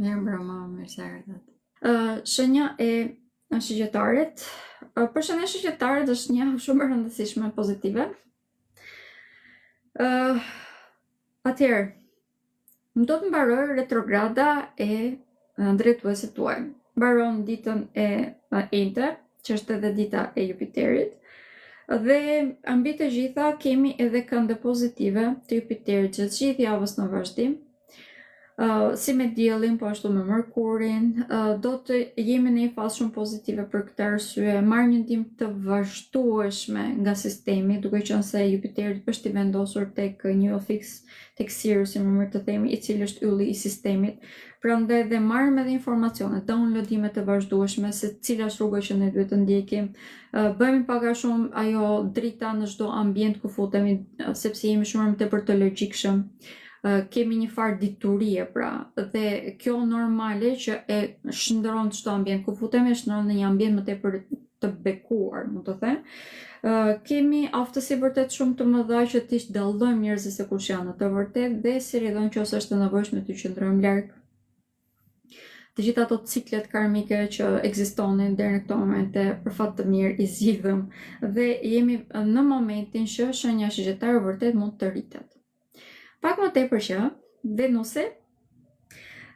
Mirë mbrëma, mirë se erdhët. Shenja e shigjetarit. Për shenja e shigjetarit është një shumë e rëndësishme pozitive. Atëherë, më do të mbaroj retrograda e drejtuesit tuaj. Mbaron ditën e Ente, që është edhe dita e Jupiterit. Dhe mbi të gjitha kemi edhe kënde pozitive të Jupiterit që gjithë javës në vazhdim. Si me diellin, po ashtu me Mërkurin, do të jemi në një fazë shumë pozitive për këtë arsye, marr një ndihmë të vazhdueshme nga sistemi, duke qenë se Jupiteri është i vendosur tek një fix, tek Sirius, si më të themi, i cili është ylli i sistemit. Prandaj dhe marrim edhe informacione, downloadime të vazhdueshme se cila është rruga që ne duhet të ndjekim. Bëhemi pak a shumë ajo drita në çdo ambient ku futemi, sepse jemi shumë më tepër të logjikshëm. Kemi një farë diturie pra, dhe kjo normale që e shndron çdo ambient ku futemi, e shndron në një ambient më tepër të bekuar, mund të them. Kemi aftësi vërtet shumë të mëdha që t'i dallojmë njerëzit se kush janë në të vërtetë dhe si rridhon që ose është e nevojshme të qëndrojmë larg të gjitha ato ciklet karmike që ekzistonin deri në këto momente, për fat të mirë i zgjidhëm dhe jemi në momentin që shenja shigjetare vërtet mund të rritet. Pak më tepër që Venusi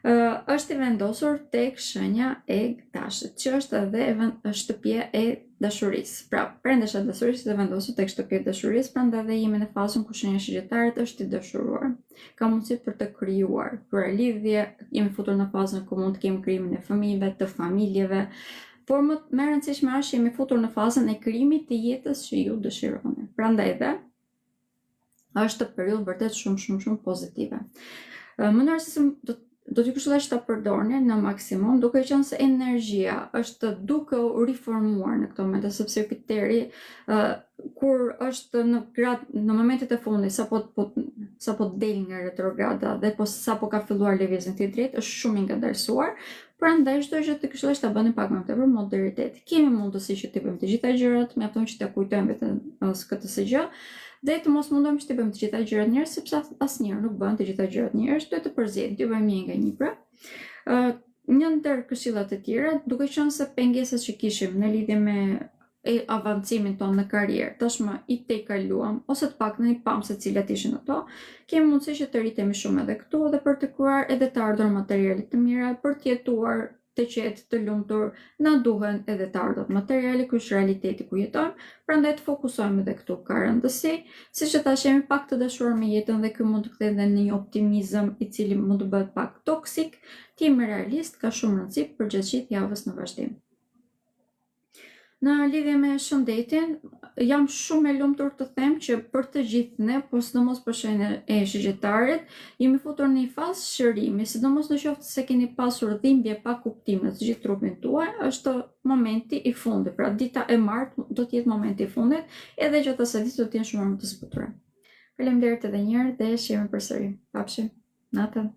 është i vendosur tek shenja e Dashit, që është edhe shtëpia e dashurisë. Pra, prandesha e dashurisë është vendosur tek shtëpia e dashurisë, prandaj dhe jemi në fazën ku shenja shigjetare është i dashuruar. Ka mundësi për të krijuar lidhje, jemi futur në fazën ku mund të kemi krijimin e fëmijëve, të familjeve, por më e rëndësishme është jemi futur në fazën e krijimit të jetës që ju dëshironi. Prandaj dhe është periudhë vërtet shumë pozitive. Mënyra se do t'ju këshilloj që ta përdorni në maksimum, duke qenë se energjia është duke u riformuar në këtë moment, sepse Jupiteri kur është në momentet e fundit, sapo del nga retrograda dhe sapo ka filluar lëvizjen e drejtë, është shumë i ngadalësuar. Prandaj çdo gjë të këshilloj ta bëni pak më tepër moderitet. Kemi mundësi që të bëjmë të gjitha gjërat, mjafton që të kujtojmë vetëm këtë së gjë. Dhe të mos mundojmë që të bëjmë të gjitha gjërat njerëz, sepse asnjëherë nuk bën të gjitha gjërat njerëz, duhet të përzihen, të bëjmë një nga një pra. Një ndër këshillat e tjera, duke qenë se pengesat që kishim në lidhje me avancimin tonë në karrierë, tashmë i tejkaluam, ose të paktën i pam se cilat ishin ato, kemi mundësi që të rritemi shumë edhe këtu dhe për të krijuar edhe të ardhur materiale të mira, për të jetuar të qetë, të lumtur, na duhen edhe të ardhur materiale, ky është realiteti ku jetojmë, prandaj të fokusohemi edhe këtu ka rëndësi, siç e thash jemi pak të dashuruar me jetën dhe ky mund të kthehet në një optimizëm i cili mund të bëhet pak toksik, ti jemi realist, ka shumë rëndësi për gjithë javës në vazhdim. Në lidhje me shëndetin, jam shumë e lumtur të them që për të gjithë ne, po sidomos për shenjën e shigjetarit, jemi futur në një fazë shërimi, sidomos në qoftë se keni pasur dhimbje pa kuptim në të gjithë trupin tuaj, është momenti i fundit. Pra dita e martë do të jetë momenti i fundit, edhe gjatë asaj dite do të jenë shumë më të zbutura. Faleminderit edhe një herë dhe shihemi përsëri. Pafshim. Natën.